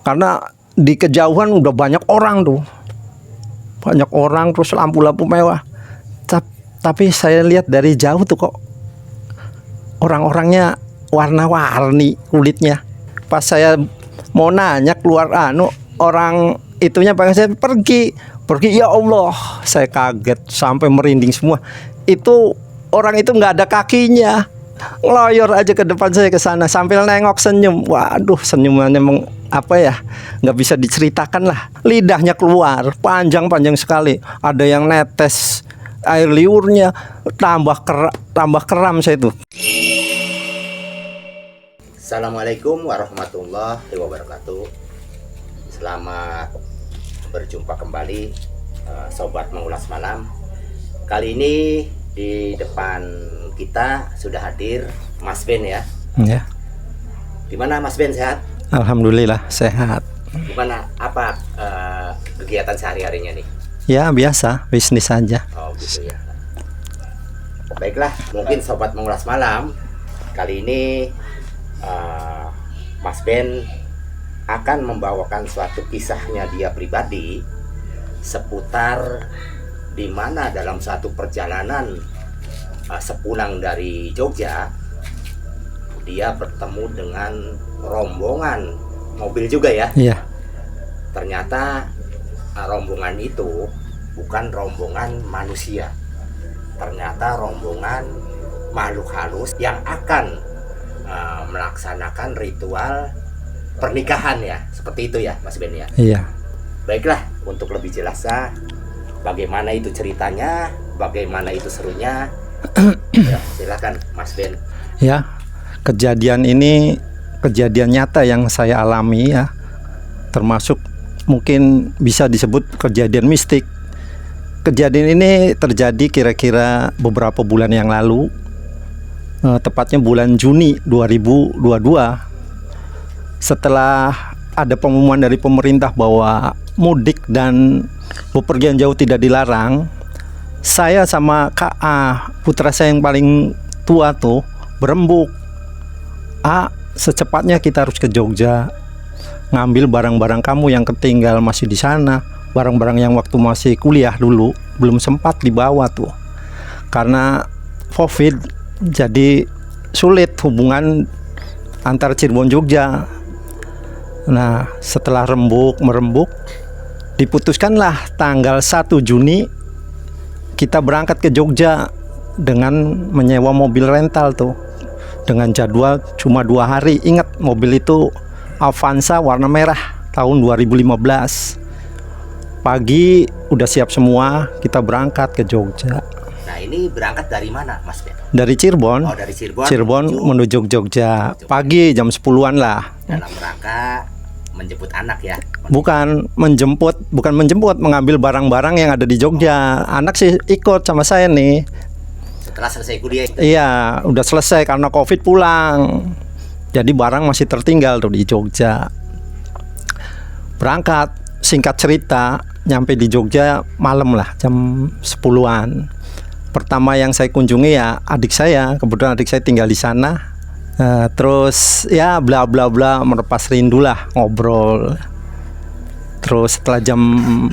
Karena di kejauhan udah banyak orang tuh. Banyak orang, terus lampu-lampu mewah. Tapi saya lihat dari jauh tuh kok orang-orangnya warna-warni kulitnya. Pas saya mau nanya keluar orang itunya pakai saya pergi, ya Allah, saya kaget sampai merinding semua. Itu orang itu nggak ada kakinya, ngeloyor aja ke depan saya ke sana sambil nengok senyum. Waduh, senyumannya apa ya, nggak bisa diceritakan lah. Lidahnya keluar panjang sekali, ada yang netes air liurnya, tambah keram saya itu. Assalamualaikum warahmatullahi wabarakatuh. Selamat berjumpa kembali Sobat Mengulas Malam. Kali ini di depan kita sudah hadir Mas Ben ya. Ya. Gimana Mas Ben, sehat? Alhamdulillah sehat. Gimana apa kegiatan sehari-harinya nih? Ya biasa, bisnis saja. Oh gitu ya. Baiklah, mungkin Sobat Mengulas Malam, kali ini Mas Ben akan membawakan suatu kisahnya dia pribadi seputar di mana dalam satu perjalanan sepulang dari Jogja dia bertemu dengan rombongan mobil juga ya. Iya. Ternyata rombongan itu bukan rombongan manusia. Ternyata rombongan makhluk halus yang akan melaksanakan ritual pernikahan ya. Seperti itu ya Mas Ben ya. Iya. Baiklah, untuk lebih jelasnya bagaimana itu ceritanya, bagaimana itu serunya, ya, silakan Mas Ben. Ya, kejadian ini kejadian nyata yang saya alami ya, termasuk mungkin bisa disebut kejadian mistik. Kejadian ini terjadi kira-kira beberapa bulan yang lalu, tepatnya bulan Juni 2022. Setelah ada pengumuman dari pemerintah bahwa mudik dan bepergian jauh tidak dilarang, saya sama KA, putra saya yang paling tua tuh, berembuk, secepatnya kita harus ke Jogja, ngambil barang-barang kamu yang ketinggal masih di sana, barang-barang yang waktu masih kuliah dulu belum sempat dibawa tuh, karena COVID jadi sulit hubungan antar Cirebon Jogja. Nah, setelah merembuk, diputuskanlah tanggal 1 Juni kita berangkat ke Jogja dengan menyewa mobil rental tuh, dengan jadwal cuma 2 hari. Ingat, mobil itu Avanza warna merah tahun 2015. Pagi udah siap semua, kita berangkat ke Jogja. Nah, ini berangkat dari mana Mas Ben? Dari Cirebon. Oh, dari Cirebon menuju Jogja. Pagi jam 10-an lah. Dalam rangka menjemput anak ya? Bukan menjemput, mengambil barang-barang yang ada di Jogja. Anak sih ikut sama saya nih. Setelah selesai kuliah itu? Iya, udah selesai karena COVID pulang. Jadi barang masih tertinggal tuh di Jogja. Berangkat, singkat cerita, nyampe di Jogja malam lah, jam 10-an. Pertama yang saya kunjungi ya adik saya, kebetulan adik saya tinggal di sana. Terus ya bla bla bla, melepas rindu lah, ngobrol. Terus setelah jam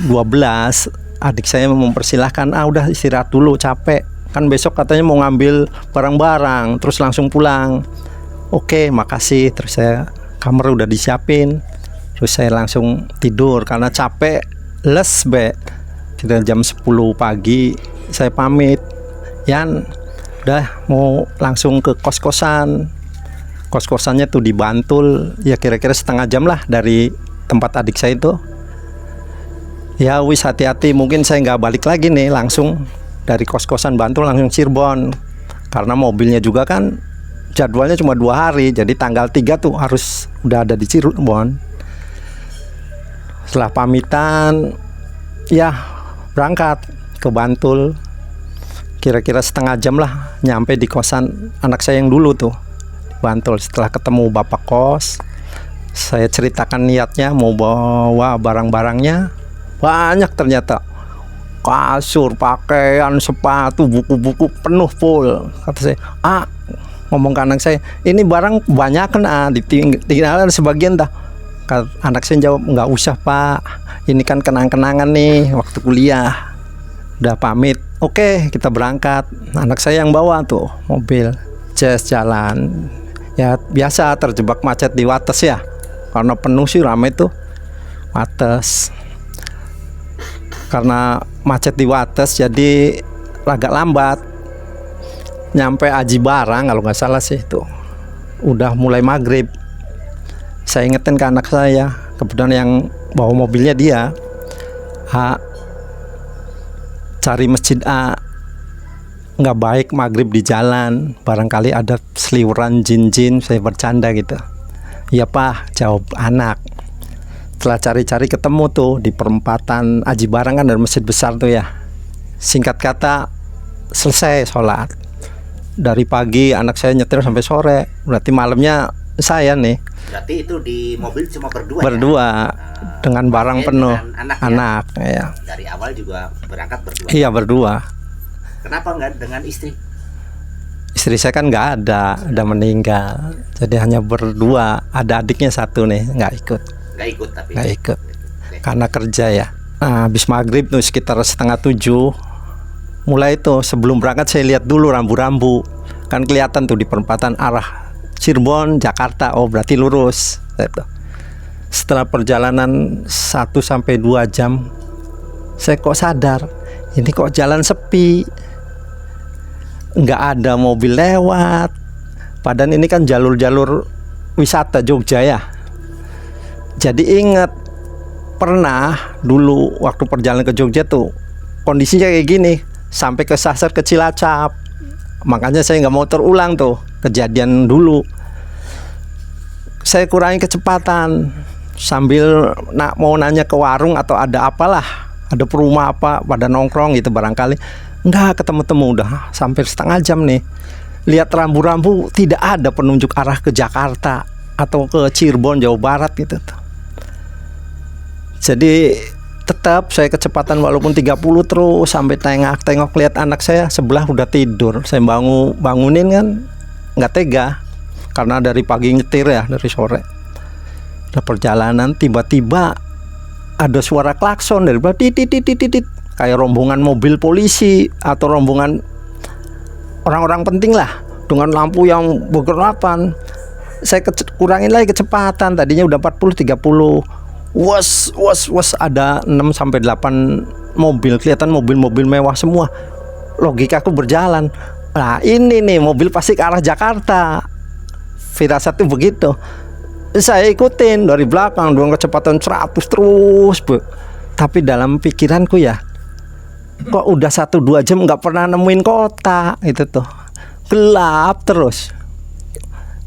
12 adik saya mempersilahkan, udah istirahat dulu, capek kan, besok katanya mau ngambil barang-barang terus langsung pulang. Oke, makasih. Terus saya, kamar udah disiapin, terus saya langsung tidur karena capek, les be. Tidak, jam 10 pagi saya pamit, Yan, udah mau langsung ke kos-kosan. Kos-kosannya tuh di Bantul, ya kira-kira setengah jam lah dari tempat adik saya itu. Ya wis, hati-hati, mungkin saya nggak balik lagi nih, langsung dari kos-kosan Bantul langsung Cirebon. Karena mobilnya juga kan jadwalnya cuma 2 hari, jadi tanggal 3 tuh harus udah ada di Cirebon. Setelah pamitan, ya berangkat ke Bantul. Kira-kira setengah jam lah nyampe di kosan anak saya yang dulu tuh, Bantul. Setelah ketemu bapak kos, saya ceritakan niatnya mau bawa barang-barangnya. Banyak ternyata, kasur, pakaian, sepatu, buku-buku penuh full. Kata saya, ngomong ke anak saya, ini barang banyak kan, ditinggalkan sebagian dah. Anak saya jawab, nggak usah Pak, ini kan kenang-kenangan nih waktu kuliah. Udah pamit, oke kita berangkat. Anak saya yang bawa tuh mobil, jalan. Ya biasa terjebak macet di Wates ya, karena penuh sih, ramai tuh Wates. Karena macet di Wates jadi agak lambat. Nyampe Aji Barang kalau nggak salah sih tuh, udah mulai maghrib. Saya ingetin ke anak saya, kebetulan yang bawa mobilnya dia, cari masjid A, nggak baik maghrib di jalan, barangkali ada seliweran jin-jin. Saya bercanda gitu. Iya Pak, jawab anak. Setelah cari-cari ketemu tuh di perempatan Aji Barang, kan ada masjid besar tuh ya. Singkat kata, selesai sholat. Dari pagi anak saya nyetir sampai sore, berarti malamnya saya nih. Berarti itu di mobil cuma berdua. Berdua ya? Dengan barang penuh. Dengan anak ya. Dari awal juga berangkat berdua. Iya berdua. Kenapa nggak dengan istri? Istri saya kan nggak ada, udah meninggal. Jadi hanya berdua. Ada adiknya satu nih, nggak ikut. Nggak ikut tapi. Nggak ikut. Karena kerja ya. Nah, habis maghrib tuh sekitar 6:30. Mulai tuh sebelum berangkat saya lihat dulu rambu-rambu. Kan kelihatan tuh di perempatan arah Cirebon, Jakarta. Oh berarti lurus. Setelah perjalanan 1-2 jam, saya kok sadar, ini kok jalan sepi, nggak ada mobil lewat. Padahal ini kan jalur-jalur wisata Jogja ya. Jadi ingat, pernah dulu waktu perjalanan ke Jogja tuh kondisinya kayak gini, sampai kesasar ke Cilacap. Makanya saya nggak mau terulang tuh kejadian dulu. Saya kurangi kecepatan sambil mau nanya ke warung atau ada apalah, ada perumah apa pada nongkrong gitu barangkali. Nggak ketemu-temu, udah sampai setengah jam nih. Lihat rambu-rambu tidak ada penunjuk arah ke Jakarta atau ke Cirebon, Jawa Barat gitu tuh. Jadi tetap saya kecepatan walaupun 30 terus sampai tengok lihat anak saya sebelah udah tidur. Saya bangunin kan nggak tega karena dari pagi nyetir ya, dari sore. Udah perjalanan tiba-tiba ada suara klakson dari belakang, titit, kayak rombongan mobil polisi atau rombongan orang-orang penting lah dengan lampu yang bergerapan. Saya kurangin lagi kecepatan, tadinya udah 40 30. Was ada 6-8 mobil, kelihatan mobil-mobil mewah semua. Logikaku berjalan. Nah, ini nih mobil pasti ke arah Jakarta. Firasatnya begitu. Saya ikutin dari belakang dengan kecepatan 100 terus, Bu. Tapi dalam pikiranku ya, kok udah 1-2 jam nggak pernah nemuin kota itu tuh. Gelap terus.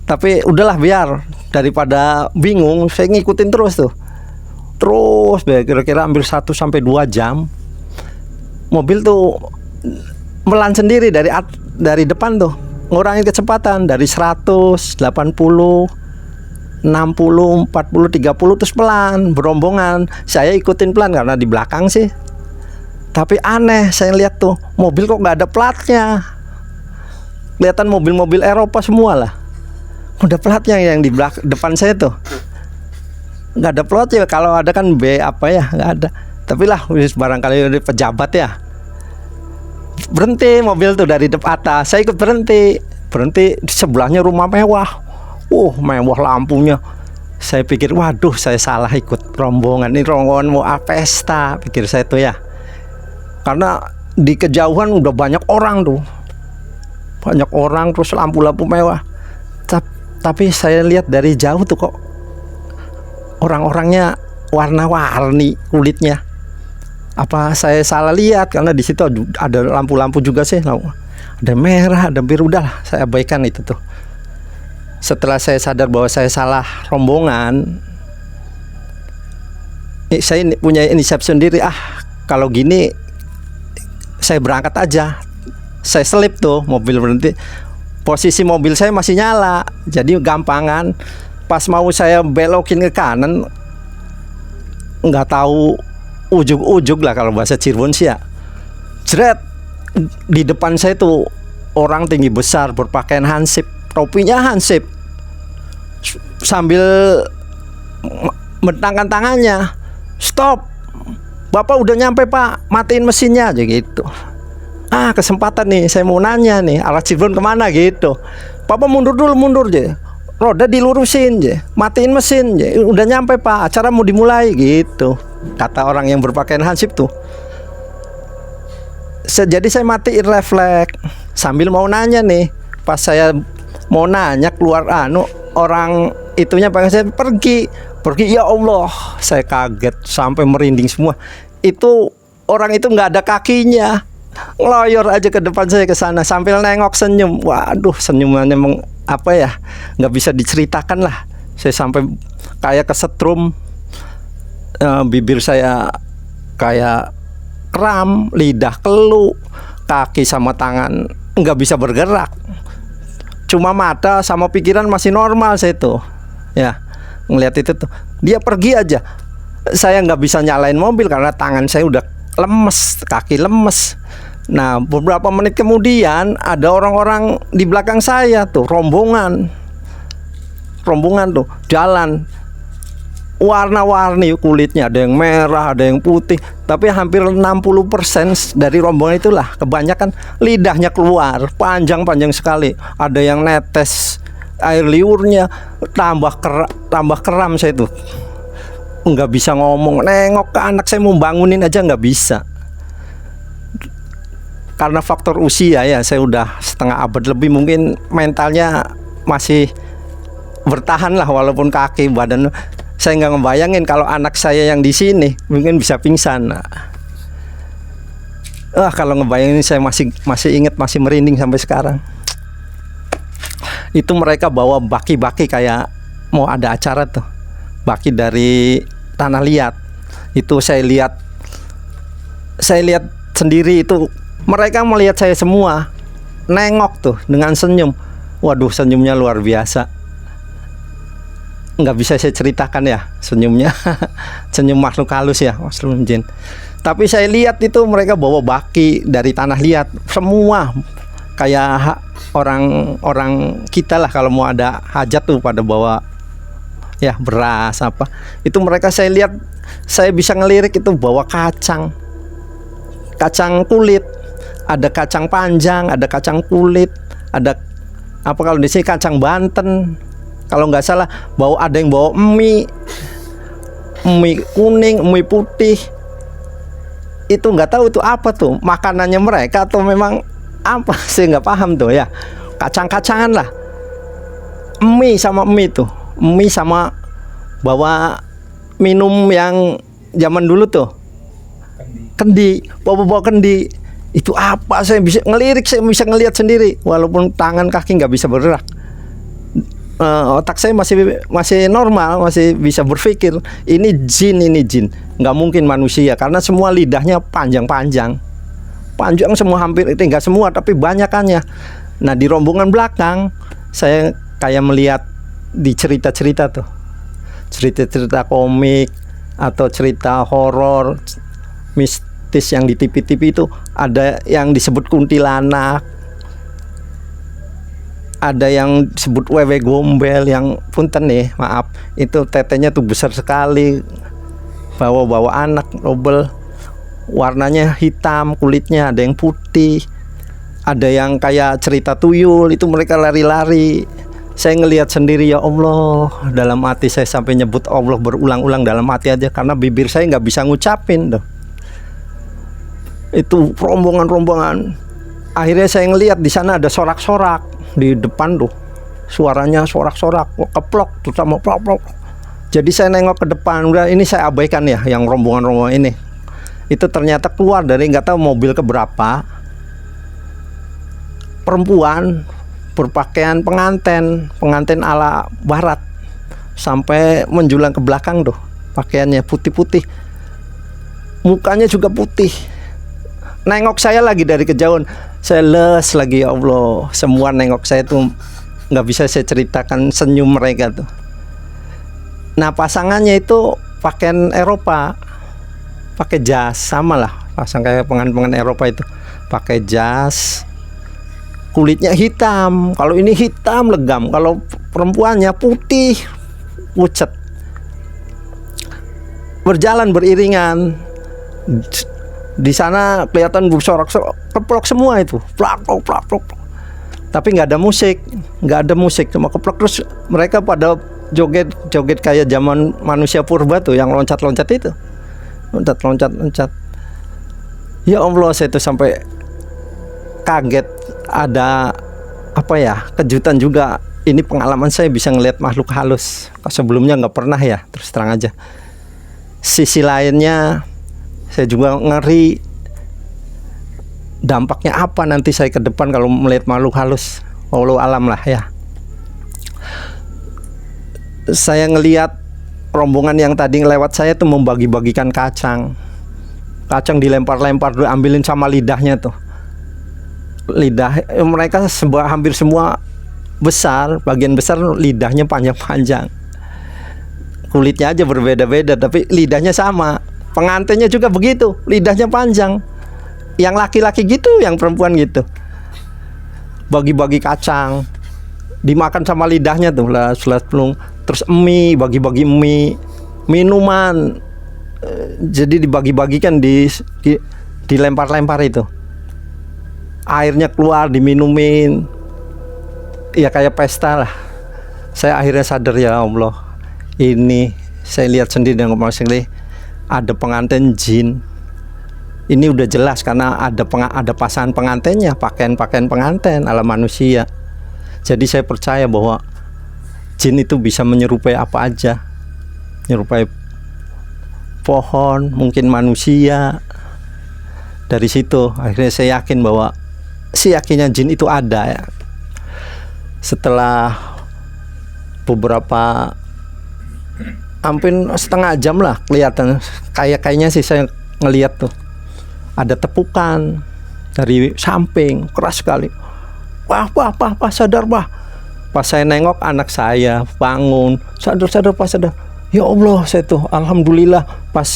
Tapi udahlah biar, daripada bingung saya ngikutin terus tuh. Terus kira-kira hampir 1-2 jam. Mobil tuh melan sendiri dari depan tuh, ngurangin kecepatan dari 100, 80, 60, 40, 30 terus pelan, berombongan. Saya ikutin pelan karena di belakang sih. Tapi aneh, saya lihat tuh mobil kok nggak ada platnya. Kelihatan mobil-mobil Eropa semua lah. Udah platnya yang di depan saya tuh nggak ada platnya. Kalau ada kan B apa ya, nggak ada. Tapi lah barangkali dari pejabat ya. Berhenti mobil tuh dari depan atas. Saya ikut berhenti di sebelahnya rumah mewah. Mewah lampunya. Saya pikir waduh saya salah ikut rombongan. Ini rombongan mau pesta, pikir saya tuh ya. Karena di kejauhan udah banyak orang tuh. Banyak orang terus lampu-lampu mewah. Tapi saya lihat dari jauh tuh kok orang-orangnya warna-warni kulitnya. Apa saya salah lihat? Karena di situ ada lampu-lampu juga sih. Ada merah, ada biru, udahlah saya abaikan itu tuh. Setelah saya sadar bahwa saya salah rombongan, saya punya inisiatif sendiri. Kalau gini saya berangkat aja. Saya selip tuh, mobil berhenti. Posisi mobil saya masih nyala, jadi gampangan. Pas mau saya belokin ke kanan, nggak tahu ujug-ujug lah kalau bahasa Cirebon sih ya. Jret, di depan saya tuh orang tinggi besar berpakaian hansip, topinya hansip, sambil bentangkan tangannya, stop, bapak udah nyampe pak, matiin mesinnya aja gitu. Kesempatan nih, saya mau nanya nih, arah Cirebon kemana gitu. Papa mundur dulu, mundur aja, roda dilurusin aja, matiin mesin aja, udah nyampe pak, acara mau dimulai gitu, kata orang yang berpakaian hansip tuh. Jadi saya matiin refleks sambil mau nanya nih. Pas saya mau nanya keluar orang itunya pengen saya pergi, ya Allah, saya kaget sampai merinding semua. Itu orang itu nggak ada kakinya, ngeloyor aja ke depan saya ke sana sambil nengok senyum. Waduh, senyumannya apa ya, nggak bisa diceritakan lah. Saya sampai kayak kesetrum, bibir saya kayak kram, lidah kelu, kaki sama tangan nggak bisa bergerak. Cuma mata sama pikiran masih normal saya tuh, ya ngelihat itu tuh. Dia pergi aja, saya nggak bisa nyalain mobil karena tangan saya udah lemes, kaki lemes. Nah beberapa menit kemudian ada orang-orang di belakang saya tuh, rombongan tuh jalan, warna-warni kulitnya, ada yang merah, ada yang putih, tapi hampir 60% dari rombongan itulah kebanyakan lidahnya keluar, panjang-panjang sekali. Ada yang netes air liurnya, tambah keram saya itu. Nggak bisa ngomong, nengok ke anak saya mau bangunin aja nggak bisa. Karena faktor usia ya, saya udah setengah abad lebih, mungkin mentalnya masih bertahan lah walaupun kaki badan. Saya nggak ngebayangin kalau anak saya yang di sini mungkin bisa pingsan. Kalau ngebayangin saya masih ingat, masih merinding sampai sekarang. Itu mereka bawa baki-baki kayak mau ada acara tuh, baki dari Tanah Liat. Itu saya lihat sendiri itu, mereka melihat saya semua, nengok tuh dengan senyum. Waduh, senyumnya luar biasa. Nggak bisa saya ceritakan ya senyumnya. Senyum makhluk halus ya, makhluk jin. Tapi saya lihat itu mereka bawa baki dari Tanah Liat semua, kayak orang kita lah kalau mau ada hajat tuh pada bawa ya beras apa. Itu mereka saya lihat, saya bisa ngelirik itu bawa kacang kulit, ada kacang panjang, ada kacang kulit, ada apa kalau di sini kacang Banten. Kalau nggak salah ada yang bawa mie kuning, mie putih. Itu nggak tahu itu apa tuh, makanannya mereka atau memang apa sih, nggak paham tuh ya. Kacang-kacangan lah, mie tuh, mie sama bawa minum yang zaman dulu tuh, kendi, bawa kendi. Itu apa, saya bisa ngelirik, saya bisa ngelihat sendiri walaupun tangan kaki nggak bisa bergerak. Otak saya masih normal, masih bisa berpikir ini jin, nggak mungkin manusia karena semua lidahnya panjang semua, hampir itu nggak semua tapi banyakannya. Nah di rombongan belakang saya kayak melihat di cerita-cerita tuh, cerita komik atau cerita horor mistis yang di TV itu, ada yang disebut kuntilanak, ada yang disebut wewe gombel, yang punten nih maaf, itu tetenya tuh besar sekali, bawa anak nobel, warnanya hitam, kulitnya ada yang putih, ada yang kayak cerita tuyul, itu mereka lari-lari. Saya ngelihat sendiri, ya Allah, dalam hati saya sampai nyebut Allah berulang-ulang dalam hati aja karena bibir saya nggak bisa ngucapin tuh. Itu rombongan. Akhirnya saya ngelihat di sana ada sorak-sorak di depan tuh, suaranya sorak-sorak, keplok tuh sama plok. Jadi saya nengok ke depan, udah ini saya abaikan ya yang rombongan ini. Itu ternyata keluar dari nggak tahu mobil keberapa, perempuan berpakaian pengantin ala barat, sampai menjulang ke belakang tuh, pakaiannya putih-putih, mukanya juga putih. Nengok saya lagi dari kejauhan, saya les lagi, ya Allah, semua nengok saya tuh, nggak bisa saya ceritakan senyum mereka tuh. Nah pasangannya itu pakaian Eropa, pakai jas, sama lah pasang kayak pengantin Eropa itu, pakai jas, kulitnya hitam. Kalau ini hitam legam, kalau perempuannya putih pucet. berjalan beriringan. Di sana kelihatan bersorak-sorak, keplok semua itu, plak plok plak plok. Tapi nggak ada musik, cuma keplok. Terus mereka pada joget kayak zaman manusia purba tuh, yang loncat-loncat itu, loncat. Ya Allah, saya tuh sampai kaget. Ada apa ya, kejutan juga. Ini pengalaman saya bisa ngelihat makhluk halus. Sebelumnya nggak pernah ya, terus terang aja. Sisi lainnya, saya juga ngeri dampaknya apa nanti saya ke depan kalau melihat makhluk halus. Wallahu alam lah ya. Saya ngelihat rombongan yang tadi ngelewat saya tuh membagi-bagikan kacang dilempar-lempar, ambilin sama lidahnya tuh. Lidah mereka hampir semua besar, bagian besar lidahnya panjang-panjang. Kulitnya aja berbeda-beda, tapi lidahnya sama. Pengantinnya juga begitu, lidahnya panjang. Yang laki-laki gitu, yang perempuan gitu. Bagi-bagi kacang, dimakan sama lidahnya tuh lah, selesai. Terus mie, bagi-bagi mie, minuman. Jadi dibagi-bagikan, dilempar-lempar itu. Airnya keluar, diminumin. Ya kayak pesta lah. Saya akhirnya sadar, ya Allah, ini saya lihat sendiri dengan kepala sendiri, ada pengantin jin. Ini udah jelas karena ada pasangan pengantinnya, pakaian pengantin ala manusia. Jadi saya percaya bahwa jin itu bisa menyerupai apa aja, menyerupai pohon, mungkin manusia. Dari situ akhirnya saya yakin bahwa yakinnya jin itu ada ya. Setelah beberapa hampir setengah jam lah, kelihatan kayaknya sih saya ngelihat tuh ada tepukan dari samping keras sekali. Wah, sadar, Pak. Pas saya nengok, anak saya bangun, sadar, Pak, sadar. Ya Allah, saya tuh alhamdulillah pas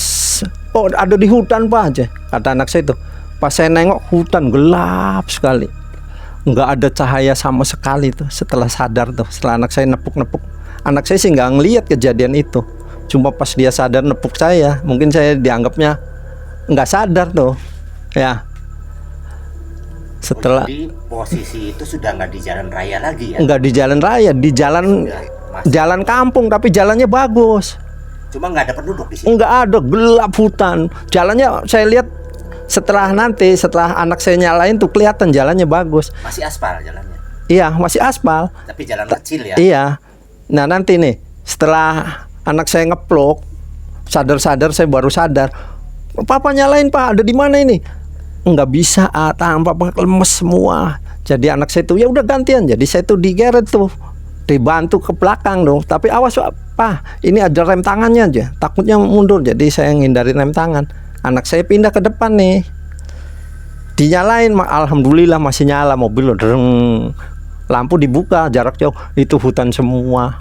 ada di hutan, Pak, aja kata anak saya tuh. Pas saya nengok, hutan gelap sekali, nggak ada cahaya sama sekali tuh. Setelah sadar tuh, setelah anak saya nepuk. Anak saya sih nggak ngelihat kejadian itu, cuma pas dia sadar nepuk saya, mungkin saya dianggapnya nggak sadar tuh ya. Setelah jadi posisi itu sudah nggak di jalan raya lagi ya? Nggak di jalan raya, di jalan kampung, tapi jalannya bagus. Cuma nggak ada penduduk di sini? Nggak ada, gelap hutan. Jalannya saya lihat setelah anak saya nyalain tuh kelihatan jalannya bagus. Masih aspal jalannya? Iya, masih aspal. Tapi jalan kecil ya? Iya. Nah nanti nih, setelah anak saya ngeplok, sadar saya baru sadar. Papa nyalain, Pak, ada di mana ini? Nggak bisa, tangan Papa lemes semua. Jadi anak saya tuh ya udah gantian. Jadi saya tuh digeret tuh, dibantu ke belakang dong. Tapi awas, Pak, ini ada rem tangannya aja, takutnya mundur. Jadi saya ngindari rem tangan. Anak saya pindah ke depan nih, dinyalain, alhamdulillah masih nyala mobil loh. Lampu dibuka, jarak jauh, itu hutan semua,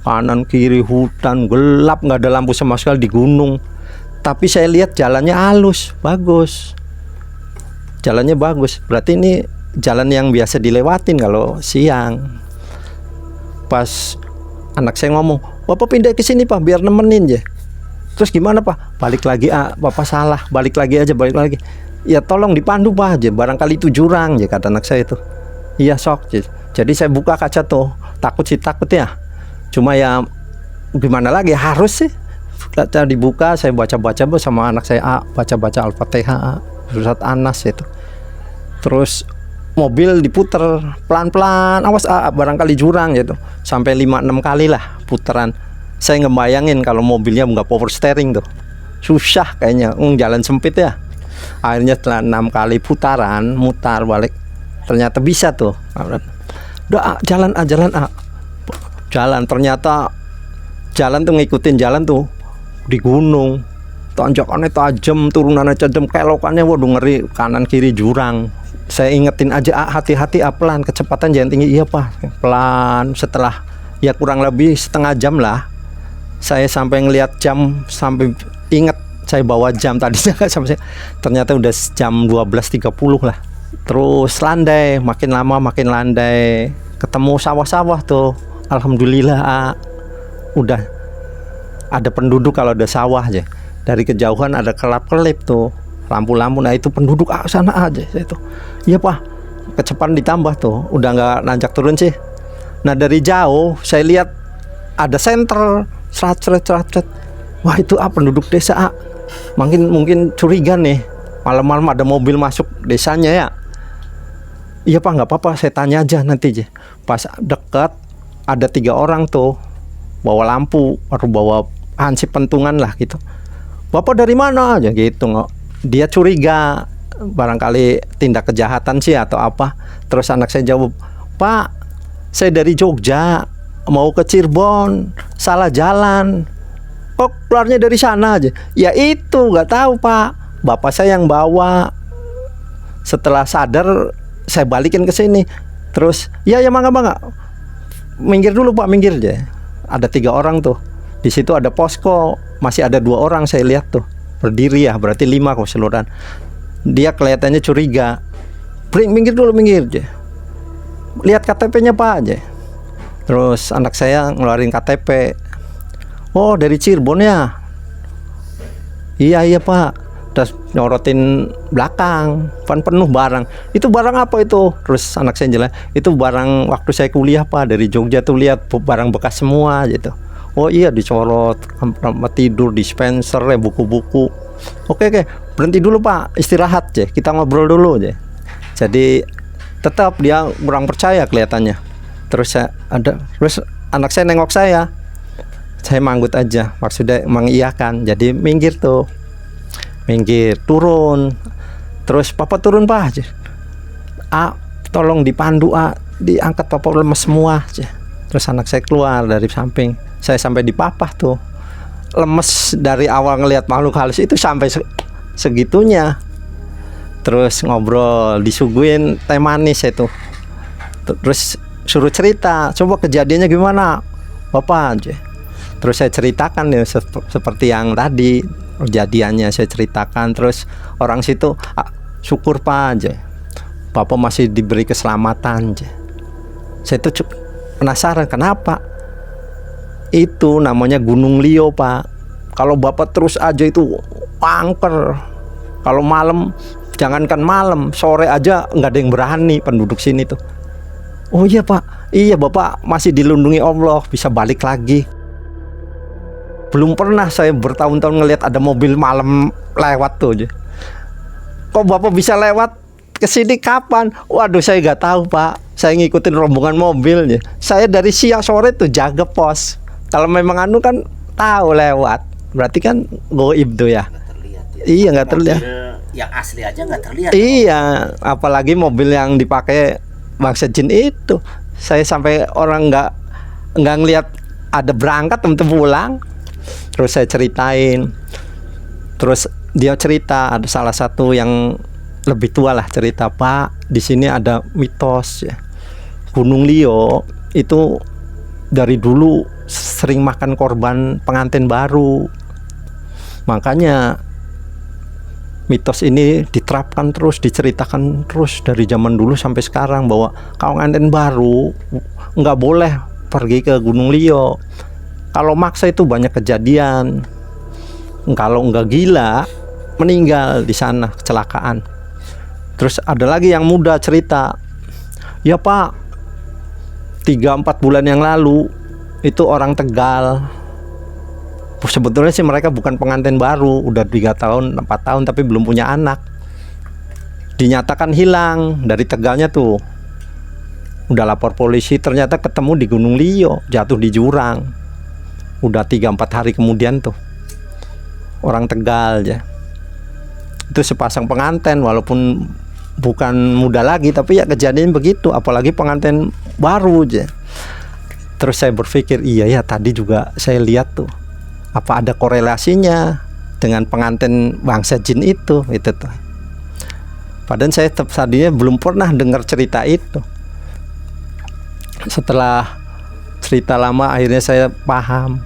kanan kiri hutan, gelap, nggak ada lampu sama sekali di gunung. Tapi saya lihat jalannya halus, bagus. Jalannya bagus, berarti ini jalan yang biasa dilewatin kalau siang. Pas anak saya ngomong, Bapak pindah ke sini, Pak, biar nemenin ya. Terus gimana, Pak? Balik lagi, Bapak salah, balik lagi. Ya tolong dipandu, Pak, aja, barangkali itu jurang ya, kata anak saya itu. Iya, sok. Jadi saya buka kaca tuh, takut ya. Cuma ya gimana lagi, harus sih. Kaca dibuka, saya baca sama anak saya, baca Al-Fatihah, surat Anas itu. Terus mobil diputer pelan-pelan, awas, barangkali jurang gitu. Sampai 5-6 kali lah putaran. Saya ngebayangin kalau mobilnya nggak power steering tuh, susah kayaknya, jalan sempit ya. Akhirnya setelah 6 kali putaran, mutar balik, ternyata bisa tuh. Udah, jalan. Ternyata jalan tuh ngikutin jalan tuh di gunung, tanjakannya tajam, turunannya tajam, kelokannya waduh ngeri, kanan kiri jurang. Saya ingetin aja, hati-hati, pelan, kecepatan jangan tinggi. Iya, Pak, pelan. Setelah ya kurang lebih setengah jam lah, saya sampai ngelihat jam, sampai inget saya bawa jam tadinya sampai ternyata udah jam 12.30 lah. Terus landai, makin lama makin landai, ketemu sawah-sawah tuh. Alhamdulillah, udah ada penduduk kalau ada sawah aja. Dari kejauhan ada kelap-kelip tuh, lampu-lampu. Nah itu penduduk sana aja itu. Iya Pak, kecepatan ditambah tuh, udah nggak nanjak turun sih. Nah dari jauh saya lihat ada senter, serat. Wah itu penduduk desa. Mungkin curiga nih, malam-malam ada mobil masuk desanya ya. Iya Pak, nggak apa-apa, saya tanya aja nanti aja. Pas dekat ada 3 orang tuh bawa lampu atau bawa hansip pentungan lah gitu. Bapak dari mana aja gitu nggak? Dia curiga barangkali tindak kejahatan sih atau apa. Terus anak saya jawab, Pak, saya dari Jogja mau ke Cirebon, salah jalan. Kok keluarnya dari sana aja? Ya itu nggak tahu Pak, bapak saya yang bawa. Setelah sadar saya balikin ke sini. Terus ya mangga minggir dulu Pak, minggir aja. Ada 3 orang tuh. Di situ ada posko, masih ada 2 orang saya lihat tuh berdiri ya, berarti 5 keseluruhan. Dia kelihatannya curiga. Minggir dulu, minggir aja. Lihat KTP-nya Pak aja. Terus anak saya ngeluarin KTP. Oh dari Cirebon ya? Iya Pak. Terus nyorotin belakang, kan penuh barang. Itu barang apa itu? Terus anak saya jelas, itu barang waktu saya kuliah Pak, dari Jogja tuh, lihat barang bekas semua gitu. Oh iya, dicorot, tempat tidur, dispenser, buku-buku. Oke, berhenti dulu Pak, istirahat aja, kita ngobrol dulu aja. Jadi tetap dia kurang percaya kelihatannya. Terus terus anak saya nengok saya manggut aja, maksudnya mengiyakan. Jadi minggir tuh. Minggir, turun. Terus Papa turun Pak aja. Tolong dipandu diangkat, Papa lemes semua aja. Terus anak saya keluar dari samping. Saya sampai di Papa tuh. Lemes dari awal ngelihat makhluk halus itu sampai segitunya. Terus ngobrol, disuguhin teh manis itu. Terus suruh cerita, coba kejadiannya gimana Bapak aja. Terus saya ceritakan ya seperti yang tadi kejadiannya saya ceritakan. Terus orang situ syukur Pak aja, Bapak masih diberi keselamatan aja. Saya tuh penasaran kenapa. Itu namanya Gunung Lio Pak. Kalau Bapak terus aja itu angker. Kalau malam, jangankan malam, sore aja nggak ada yang berani penduduk sini tuh. Oh iya Pak, iya Bapak masih dilindungi Allah, bisa balik lagi. Belum pernah saya bertahun-tahun ngelihat ada mobil malam lewat tuh aja. Kok Bapak bisa lewat ke sini kapan? Waduh, saya nggak tahu Pak. Saya ngikutin rombongan mobilnya. Saya dari siang sore tuh jaga pos. Kalau memang kan tahu lewat, berarti kan goib tuh ya. Nggak terlihat ya. Iya, nggak terlihat. Yang asli aja nggak terlihat. Iya, apalagi mobil yang dipakai bangsa jin itu. Saya sampai orang nggak ngelihat ada berangkat untuk pulang. Terus saya ceritain. Terus dia cerita, ada salah satu yang lebih tua lah cerita, Pak, di sini ada mitos ya. Gunung Lio itu dari dulu sering makan korban pengantin baru. Makanya mitos ini diterapkan terus, diceritakan terus dari zaman dulu sampai sekarang, bahwa kalau pengantin baru nggak boleh pergi ke Gunung Lio. Kalau maksa itu banyak kejadian. Kalau nggak gila, meninggal di sana, kecelakaan. Terus ada lagi yang muda cerita, ya Pak, 3-4 bulan yang lalu itu orang Tegal. Sebetulnya sih mereka bukan pengantin baru, udah 3 tahun, 4 tahun tapi belum punya anak. Dinyatakan hilang dari Tegalnya tuh. Udah lapor polisi, ternyata ketemu di Gunung Lio, jatuh di jurang. Udah 3-4 hari kemudian tuh. Orang Tegal aja. Itu sepasang pengantin, walaupun bukan muda lagi, tapi ya kejadian begitu, apalagi pengantin baru aja. Terus saya berpikir, iya ya, tadi juga saya lihat tuh, apa ada korelasinya dengan pengantin bangsa jin itu tuh. Padahal saya tadinya belum pernah dengar cerita itu. Setelah cerita lama akhirnya saya paham.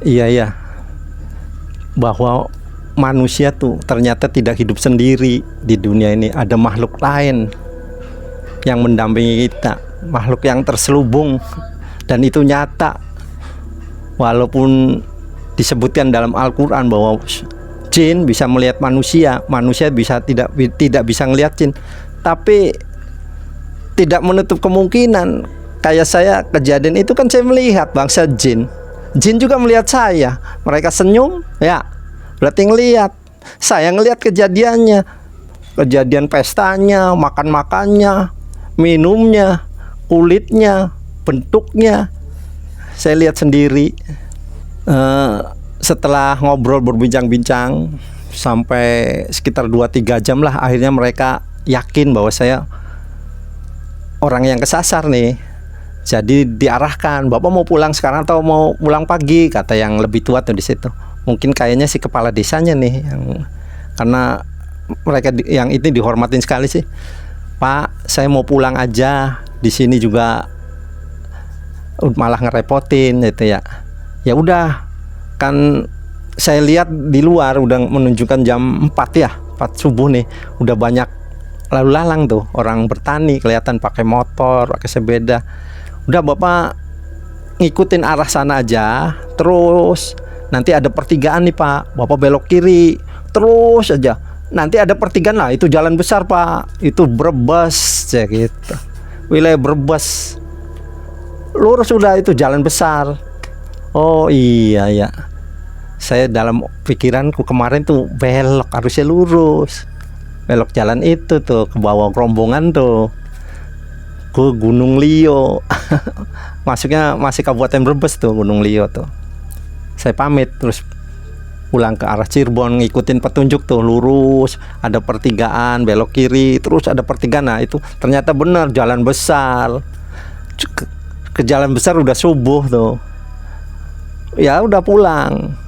Iya, bahwa manusia tuh ternyata tidak hidup sendiri di dunia ini. Ada makhluk lain yang mendampingi kita, makhluk yang terselubung, dan itu nyata. Walaupun disebutkan dalam Al-Quran bahwa jin bisa melihat manusia, manusia tidak bisa melihat jin, tapi tidak menutup kemungkinan. Kayak saya kejadian itu kan saya melihat bangsa jin, jin juga melihat saya. Mereka senyum, ya berarti ngelihat. Saya ngelihat kejadiannya, kejadian pestanya, makan-makannya, minumnya, kulitnya, bentuknya, saya lihat sendiri. Setelah ngobrol berbincang-bincang sampai sekitar 2-3 jam lah, akhirnya mereka yakin bahwa saya orang yang kesasar nih. Jadi diarahkan, Bapak mau pulang sekarang atau mau pulang pagi, kata yang lebih tua tuh di situ. Mungkin kayaknya si kepala desanya nih, karena mereka yang itu dihormatin sekali sih. Pak, saya mau pulang aja, di sini juga malah ngerepotin gitu ya. Ya udah, kan saya lihat di luar udah menunjukkan jam 4 ya, 4 subuh nih, udah banyak lalu lalang tuh orang bertani, kelihatan pakai motor, pakai sepeda. Udah Bapak ngikutin arah sana aja, terus nanti ada pertigaan nih Pak, Bapak belok kiri terus aja, nanti ada pertigaan lah, itu jalan besar Pak, itu Brebes ya gitu, wilayah Brebes, lurus udah itu jalan besar. Oh iya ya, saya dalam pikiranku kemarin tuh belok, harusnya lurus, belok jalan itu tuh ke bawah rombongan tuh ke Gunung Lio. Masuknya masih Kabupaten Brebes tuh, Gunung Lio tuh. Saya pamit terus pulang ke arah Cirebon, ngikutin petunjuk tuh, lurus, ada pertigaan, belok kiri, terus ada pertigaan. Nah itu ternyata benar jalan besar. Ke jalan besar udah subuh tuh. Ya udah pulang.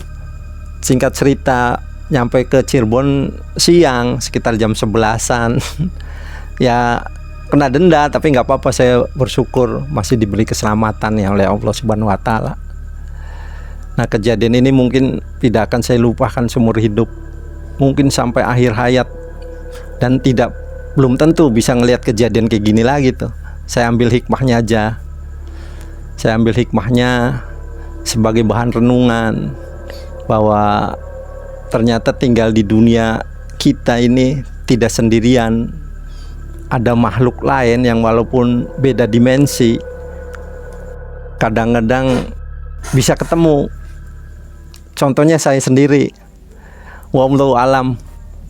Singkat cerita, nyampe ke Cirebon siang sekitar jam 11-an. Ya kena denda, tapi nggak apa-apa, saya bersyukur masih diberi keselamatan ya oleh Allah Subhanahu wa Ta'ala. Nah kejadian ini mungkin tidak akan saya lupakan seumur hidup, mungkin sampai akhir hayat, dan belum tentu bisa ngelihat kejadian kayak gini lagi tuh. Saya ambil hikmahnya aja, saya ambil hikmahnya sebagai bahan renungan bahwa ternyata tinggal di dunia kita ini tidak sendirian, ada makhluk lain yang walaupun beda dimensi kadang-kadang bisa ketemu. Contohnya saya sendiri. Wallahu alam.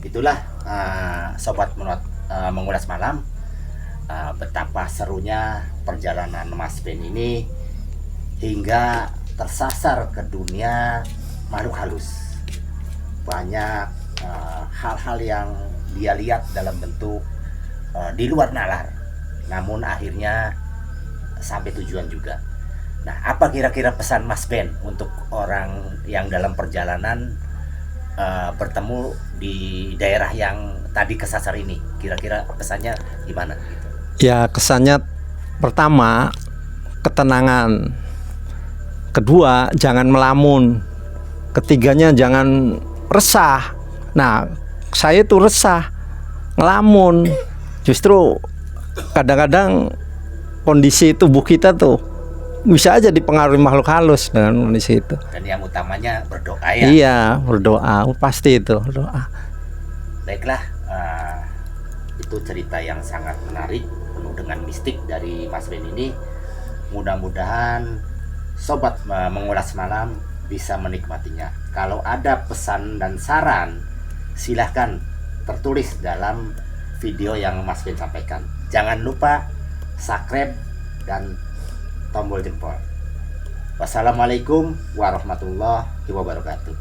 Itulah sobat mengulas malam, betapa serunya perjalanan Mas Ben ini hingga tersasar ke dunia makhluk halus. Banyak hal-hal yang dia lihat dalam bentuk di luar nalar, namun akhirnya sampai tujuan juga. Nah, apa kira-kira pesan Mas Ben untuk orang yang dalam perjalanan bertemu di daerah yang tadi kesasar ini? Kira-kira pesannya gimana? Ya, kesannya pertama ketenangan, kedua jangan melamun, ketiganya jangan resah. Nah, saya tuh resah, ngelamun. Justru kadang-kadang kondisi tubuh kita tuh bisa aja dipengaruhi makhluk halus dengan kondisi itu. Dan yang utamanya berdoa ya. Iya, berdoa pasti itu doa. Baiklah, itu cerita yang sangat menarik, penuh dengan mistik dari Mas Ben ini. Mudah-mudahan sobat mengulas malam bisa menikmatinya. Kalau ada pesan dan saran, silahkan tertulis dalam video yang Mas Ben sampaikan. Jangan lupa subscribe dan tombol jempol. Wassalamualaikum warahmatullahi wabarakatuh.